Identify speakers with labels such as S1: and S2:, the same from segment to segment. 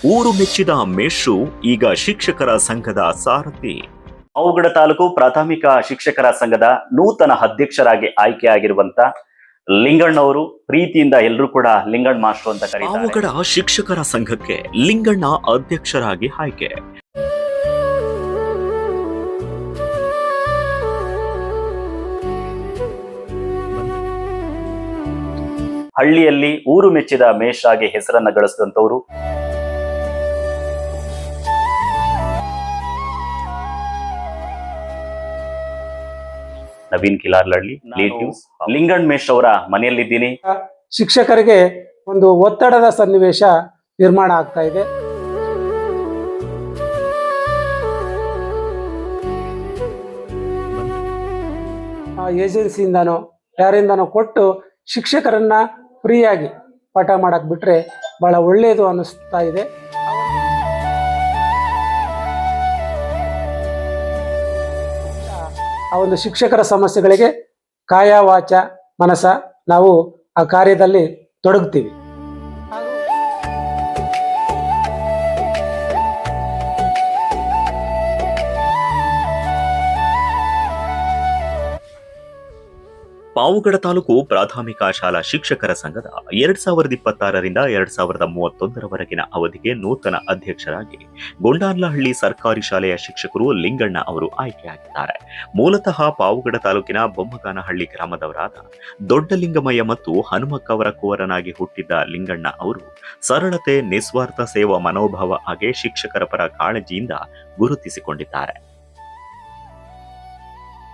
S1: ಊರು ಮೆಚ್ಚಿದ ಮೇಷ್ರು ಈಗ ಶಿಕ್ಷಕರ ಸಂಘದ ಸಾರಥಿ. ಪಾವಗಡ ತಾಲೂಕು ಪ್ರಾಥಮಿಕ ಶಿಕ್ಷಕರ ಸಂಘದ ನೂತನ ಅಧ್ಯಕ್ಷರಾಗಿ ಆಯ್ಕೆಯಾಗಿರುವಂತ ಲಿಂಗಣ್ಣವರು ಪ್ರೀತಿಯಿಂದ ಎಲ್ಲರೂ ಕೂಡ ಲಿಂಗಣ್ಣ ಮಾಸ್ಟರ್ ಅಂತ ಕರೀತಾರೆ. ಪಾವಗಡ ಶಿಕ್ಷಕರ ಸಂಘಕ್ಕೆ ಲಿಂಗಣ್ಣ ಅಧ್ಯಕ್ಷರಾಗಿ ಆಯ್ಕೆ. ಹಳ್ಳಿಯಲ್ಲಿ ಊರು ಮೆಚ್ಚಿದ ಮೇಷ್ ಆಗಿ ಹೆಸರನ್ನ ಗಳಿಸಿದಂತವರು ನವೀನ್ ಕಿಲಾರ್ಲಹಳ್ಳಿ. ಲಿಂಗಣ್ಣ ಮೇಷ್ ಅವರ ಮನೆಯಲ್ಲಿದ್ದೀನಿ.
S2: ಶಿಕ್ಷಕರಿಗೆ ಒಂದು ಒತ್ತಡದ ಸನ್ನಿವೇಶ ನಿರ್ಮಾಣ ಆಗ್ತಾ ಇದೆ. ಏಜೆನ್ಸಿಯಿಂದನೋ ಯಾರಿಂದನೋ ಕೊಟ್ಟು ಶಿಕ್ಷಕರನ್ನ ಫ್ರೀಯಾಗಿ ಪಾಠ ಮಾಡಕ್ ಬಿಟ್ರೆ ಬಹಳ ಒಳ್ಳೆಯದು ಅನ್ನಿಸ್ತಾ ಇದೆ. ಆ ಒಂದು ಶಿಕ್ಷಕರ ಸಮಸ್ಯೆಗಳಿಗೆ ಕಾಯ ವಾಚ ಮನಸ ನಾವು ಆ ಕಾರ್ಯದಲ್ಲಿ ತೊಡಗ್ತೀವಿ.
S1: ಪಾವಗಡ ತಾಲೂಕು ಪ್ರಾಥಮಿಕ ಶಾಲಾ ಶಿಕ್ಷಕರ ಸಂಘದ 2026ರಿಂದ 2031ರವರೆಗಿನ ಅವಧಿಗೆ ನೂತನ ಅಧ್ಯಕ್ಷರಾಗಿ ಗೊಂಡಾರ್ಲಹಳ್ಳಿ ಸರ್ಕಾರಿ ಶಾಲೆಯ ಶಿಕ್ಷಕರು ಲಿಂಗಣ್ಣ ಅವರು ಆಯ್ಕೆಯಾಗಿದ್ದಾರೆ. ಮೂಲತಃ ಪಾವಗಡ ತಾಲೂಕಿನ ಬೊಮ್ಮಗಾನಹಳ್ಳಿ ಗ್ರಾಮದವರಾದ ದೊಡ್ಡಲಿಂಗಮಯ್ಯ ಮತ್ತು ಹನುಮಕ್ಕ ಅವರ ಕುವರನಾಗಿ ಹುಟ್ಟಿದ್ದ ಲಿಂಗಣ್ಣ ಅವರು ಸರಳತೆ, ನಿಸ್ವಾರ್ಥ ಸೇವಾ ಮನೋಭಾವ ಹಾಗೆ ಶಿಕ್ಷಕರ ಪರ ಕಾಳಜಿಯಿಂದ ಗುರುತಿಸಿಕೊಂಡಿದ್ದಾರೆ.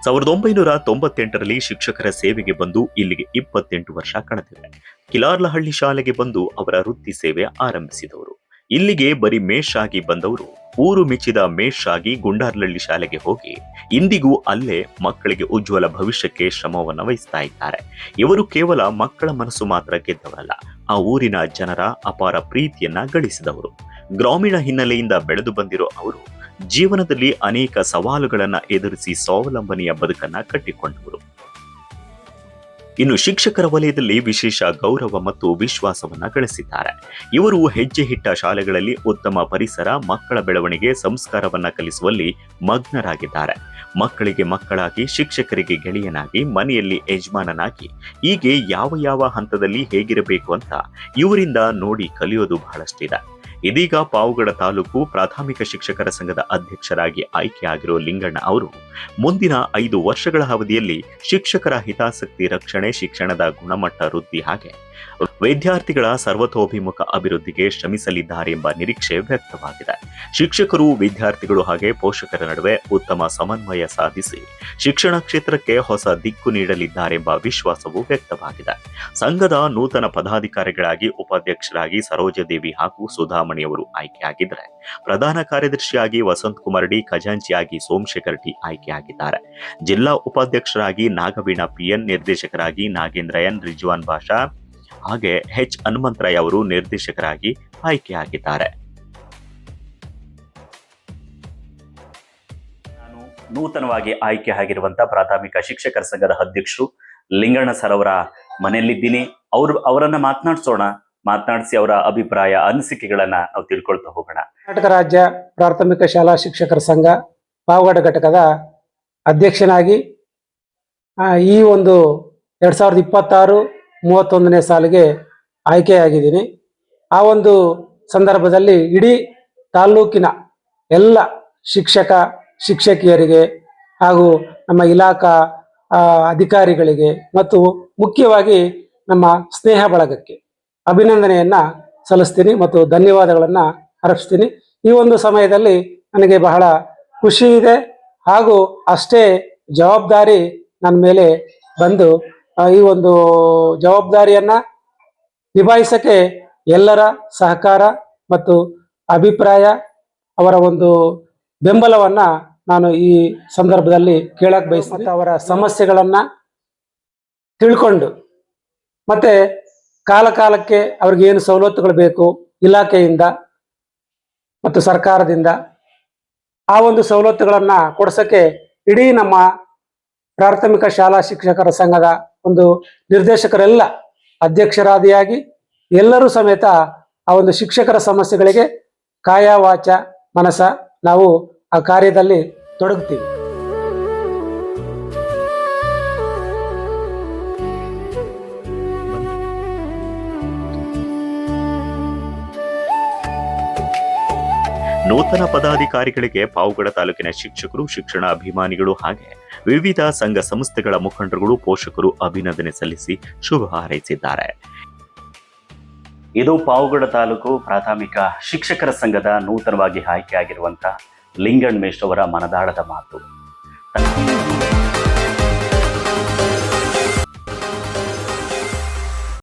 S1: 1998ರಲ್ಲಿ ಶಿಕ್ಷಕರ ಸೇವೆಗೆ ಬಂದು ಇಲ್ಲಿಗೆ 28 ವರ್ಷ ಕಳೆದಿವೆ. ಕಿಲಾರ್ಲಹಳ್ಳಿ ಶಾಲೆಗೆ ಬಂದು ಅವರ ವೃತ್ತಿ ಸೇವೆ ಆರಂಭಿಸಿದವರು. ಇಲ್ಲಿಗೆ ಬರೀ ಮೇಷ್ ಆಗಿ ಬಂದವರು ಊರು ಮೆಚ್ಚಿದ ಮೇಷ್ ಆಗಿ ಗುಂಡಾರ್ಲಹಳ್ಳಿ ಶಾಲೆಗೆ ಹೋಗಿ ಇಂದಿಗೂ ಅಲ್ಲೇ ಮಕ್ಕಳಿಗೆ ಉಜ್ವಲ ಭವಿಷ್ಯಕ್ಕೆ ಶ್ರಮವನ್ನು ವಹಿಸ್ತಾ ಇದ್ದಾರೆ. ಇವರು ಕೇವಲ ಮಕ್ಕಳ ಮನಸ್ಸು ಮಾತ್ರ ಗೆದ್ದವರಲ್ಲ, ಆ ಊರಿನ ಜನರ ಅಪಾರ ಪ್ರೀತಿಯನ್ನ ಗಳಿಸಿದವರು. ಗ್ರಾಮೀಣ ಹಿನ್ನೆಲೆಯಿಂದ ಬೆಳೆದು ಬಂದಿರೋ ಅವರು ಜೀವನದಲ್ಲಿ ಅನೇಕ ಸವಾಲುಗಳನ್ನ ಎದುರಿಸಿ ಸ್ವಾವಲಂಬನೆಯ ಬದುಕನ್ನ ಕಟ್ಟಿಕೊಂಡವರು. ಇನ್ನು ಶಿಕ್ಷಕರ ವಲಯದಲ್ಲಿ ವಿಶೇಷ ಗೌರವ ಮತ್ತು ವಿಶ್ವಾಸವನ್ನ ಗಳಿಸಿದ್ದಾರೆ. ಇವರು ಹೆಜ್ಜೆ ಇಟ್ಟ ಶಾಲೆಗಳಲ್ಲಿ ಉತ್ತಮ ಪರಿಸರ, ಮಕ್ಕಳ ಬೆಳವಣಿಗೆ, ಸಂಸ್ಕಾರವನ್ನ ಕಲಿಸುವಲ್ಲಿ ಮಗ್ನರಾಗಿದ್ದಾರೆ. ಮಕ್ಕಳಿಗೆ ಮಕ್ಕಳಾಗಿ, ಶಿಕ್ಷಕರಿಗೆ ಗೆಳೆಯನಾಗಿ, ಮನೆಯಲ್ಲಿ ಯಜಮಾನನಾಗಿ, ಹೀಗೆ ಯಾವ ಹಂತದಲ್ಲಿ ಹೇಗಿರಬೇಕು ಅಂತ ಇವರಿಂದ ನೋಡಿ ಕಲಿಯೋದು ಬಹಳಷ್ಟಿದೆ. ಇದೀಗ ಪಾವಗಡ ತಾಲೂಕು ಪ್ರಾಥಮಿಕ ಶಿಕ್ಷಕರ ಸಂಘದ ಅಧ್ಯಕ್ಷರಾಗಿ ಆಯ್ಕೆಯಾಗಿರುವ ಲಿಂಗಣ್ಣ ಅವರು ಮುಂದಿನ 5 ವರ್ಷಗಳ ಅವಧಿಯಲ್ಲಿ ಶಿಕ್ಷಕರ ಹಿತಾಸಕ್ತಿ ರಕ್ಷಣೆ, ಶಿಕ್ಷಣದ ಗುಣಮಟ್ಟ ವೃದ್ಧಿ ಹಾಗೆ ವಿದ್ಯಾರ್ಥಿಗಳ ಸರ್ವತೋಭಿಮುಖ ಅಭಿವೃದ್ಧಿಗೆ ಶ್ರಮಿಸಲಿದ್ದಾರೆ ಎಂಬ ನಿರೀಕ್ಷೆ ವ್ಯಕ್ತವಾಗಿದೆ. ಶಿಕ್ಷಕರು, ವಿದ್ಯಾರ್ಥಿಗಳು ಹಾಗೆ ಪೋಷಕರ ನಡುವೆ ಉತ್ತಮ ಸಮನ್ವಯ ಸಾಧಿಸಿ ಶಿಕ್ಷಣ ಕ್ಷೇತ್ರಕ್ಕೆ ಹೊಸ ದಿಕ್ಕು ನೀಡಲಿದ್ದಾರೆಂಬ ವಿಶ್ವಾಸವೂ ವ್ಯಕ್ತವಾಗಿದೆ. ಸಂಘದ ನೂತನ ಪದಾಧಿಕಾರಿಗಳಾಗಿ ಉಪಾಧ್ಯಕ್ಷರಾಗಿ ಸರೋಜದೇವಿ ಹಾಗೂ ಸುಧಾಮಣಿಯವರು ಆಯ್ಕೆಯಾಗಿದ್ದರೆ, ಪ್ರಧಾನ ಕಾರ್ಯದರ್ಶಿಯಾಗಿ ವಸಂತ್ ಕುಮಾರ್ ಡಿ, ಖಜಾಂಚಿಯಾಗಿ ಸೋಮಶೇಖರ್ ಡಿ ಆಯ್ಕೆಯಾಗಿದ್ದಾರೆ. ಜಿಲ್ಲಾ ಉಪಾಧ್ಯಕ್ಷರಾಗಿ ನಾಗವೀಣಾ ಪಿಎನ್, ನಿರ್ದೇಶಕರಾಗಿ ನಾಗೇಂದ್ರ ಎನ್, ರಿಜ್ವಾನ್ ಭಾಷಾ ಹಾಗೆ ಎಚ್ ಹನುಮಂತರಾಯ್ ಅವರು ನಿರ್ದೇಶಕರಾಗಿ ಆಯ್ಕೆಯಾಗಿದ್ದಾರೆ. ನಾನು ನೂತನವಾಗಿ ಆಯ್ಕೆ ಆಗಿರುವಂತಹ ಪ್ರಾಥಮಿಕ ಶಿಕ್ಷಕರ ಸಂಘದ ಅಧ್ಯಕ್ಷರು ಲಿಂಗಣ್ಣ ಸರ್ ಅವರ ಮನೆಯಲ್ಲಿದ್ದೀನಿ. ಅವರನ್ನ ಮಾತನಾಡಿಸಿ ಅವರ ಅಭಿಪ್ರಾಯ, ಅನಿಸಿಕೆಗಳನ್ನ ನಾವು ತಿಳ್ಕೊಳ್ತಾ ಹೋಗೋಣ.
S2: ಕರ್ನಾಟಕ ರಾಜ್ಯ ಪ್ರಾಥಮಿಕ ಶಾಲಾ ಶಿಕ್ಷಕರ ಸಂಘ ಪಾವಗಡ ಘಟಕದ ಅಧ್ಯಕ್ಷನಾಗಿ ಈ ಒಂದು 2026-31ನೇ ಸಾಲಿಗೆ ಆಯ್ಕೆಯಾಗಿದ್ದೀನಿ. ಆ ಒಂದು ಸಂದರ್ಭದಲ್ಲಿ ಇಡೀ ತಾಲ್ಲೂಕಿನ ಎಲ್ಲ ಶಿಕ್ಷಕ ಶಿಕ್ಷಕಿಯರಿಗೆ ಹಾಗೂ ನಮ್ಮ ಇಲಾಖಾ ಅಧಿಕಾರಿಗಳಿಗೆ ಮತ್ತು ಮುಖ್ಯವಾಗಿ ನಮ್ಮ ಸ್ನೇಹ ಬಳಗಕ್ಕೆ ಅಭಿನಂದನೆಯನ್ನ ಸಲ್ಲಿಸ್ತೀನಿ ಮತ್ತು ಧನ್ಯವಾದಗಳನ್ನು ಅರ್ಪಿಸ್ತೀನಿ. ಈ ಒಂದು ಸಮಯದಲ್ಲಿ ನನಗೆ ಬಹಳ ಖುಷಿ ಇದೆ ಹಾಗೂ ಅಷ್ಟೇ ಜವಾಬ್ದಾರಿ ನನ್ನ ಮೇಲೆ ಬಂದು ಈ ಒಂದು ಜವಾಬ್ದಾರಿಯನ್ನ ನಿಭಾಯಿಸಕ್ಕೆ ಎಲ್ಲರ ಸಹಕಾರ ಮತ್ತು ಅಭಿಪ್ರಾಯ, ಅವರ ಒಂದು ಬೆಂಬಲವನ್ನ ನಾನು ಈ ಸಂದರ್ಭದಲ್ಲಿ ಕೇಳಕ್ ಬಯಸ್ತೀನಿ. ಅವರ ಸಮಸ್ಯೆಗಳನ್ನ ತಿಳ್ಕೊಂಡು ಮತ್ತೆ ಕಾಲಕ್ಕೆ ಅವ್ರಿಗೆ ಏನು ಸವಲತ್ತುಗಳು ಬೇಕು ಇಲಾಖೆಯಿಂದ ಮತ್ತು ಸರ್ಕಾರದಿಂದ, ಆ ಒಂದು ಸವಲತ್ತುಗಳನ್ನ ಕೊಡ್ಸಕ್ಕೆ ಇಡೀ ನಮ್ಮ ಪ್ರಾಥಮಿಕ ಶಾಲಾ ಶಿಕ್ಷಕರ ಸಂಘದ ಒಂದು ನಿರ್ದೇಶಕರೆಲ್ಲ ಅಧ್ಯಕ್ಷರಾದಿಯಾಗಿ ಎಲ್ಲರೂ ಸಮೇತ ಆ ಒಂದು ಶಿಕ್ಷಕರ ಸಮಸ್ಯೆಗಳಿಗೆ ಕಾಯ ವಾಚ ಮನಸ ನಾವು ಆ ಕಾರ್ಯದಲ್ಲಿ ತೊಡಗ್ತೀವಿ.
S1: ನೂತನ ಪದಾಧಿಕಾರಿಗಳಿಗೆ ಪಾವಗಡ ತಾಲೂಕಿನ ಶಿಕ್ಷಕರು, ಶಿಕ್ಷಣ ಅಭಿಮಾನಿಗಳು ಹಾಗೆ ವಿವಿಧ ಸಂಘ ಸಂಸ್ಥೆಗಳ ಮುಖಂಡರುಗಳು, ಪೋಷಕರು ಅಭಿನಂದನೆ ಸಲ್ಲಿಸಿ ಶುಭ ಹಾರೈಸಿದ್ದಾರೆ. ಇದು ಪಾವಗಡ ತಾಲೂಕು ಪ್ರಾಥಮಿಕ ಶಿಕ್ಷಕರ ಸಂಘದ ನೂತನವಾಗಿ ಆಯ್ಕೆಯಾಗಿರುವಂತಹ ಲಿಂಗಣ್ಣ ಮೇಷ್ ಅವರ ಮನದಾಳದ ಮಾತು.